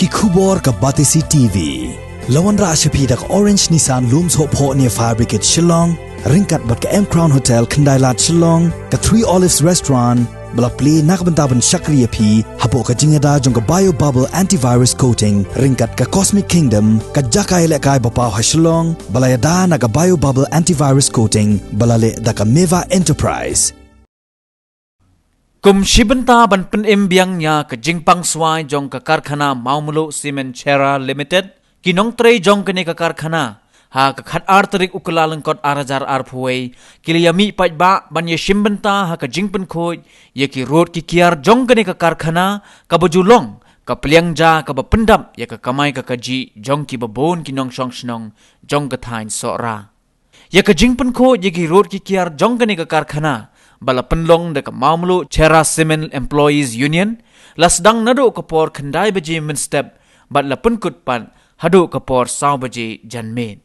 ki khubor ka batisi TV. Lawan ra ashapi dak Orange Nissan Looms Hope Ho near Fabricate Shillong, ringkat bat ka M Crown Hotel Kandailat Shillong, ka Three Olives Restaurant, bala play nakbantaban Shakriya P, hapo ka jingada jong ka Bio Bubble Antivirus Coating, ringkat ka Cosmic Kingdom, ka Jakai Lekai Bapaw ha Shillong, bala yada na ka Bio Bubble Antivirus Coating, bala le da ka Meva Enterprise. Kum Bynta ban pen imbiangnya ke jingpang swai jong ke Karkhana Maumulu Cement Chera Limited ki Nongtrei jong kene ke Karkhana ha ke khat arterik ukulalang kot arajar arpuai kiliyami pajba ban Ïashim Bynta ha ke jing Pynkhuid ye ki road ki Kiar jong kene ke Karkhana ka bajulong ka pliangja ka bapendam ye ke kamai ka kaji jong ki babon ki nong shong snong jong ke thain sora ye ke jing Pynkhuid ye ki road ki Kiar jong kene ke Karkhana bala penlong de Maumulu Chera Cement Employees Union lasdang nado kapor khandai baji min step bat la penkut pan hado kapor saw baji janmen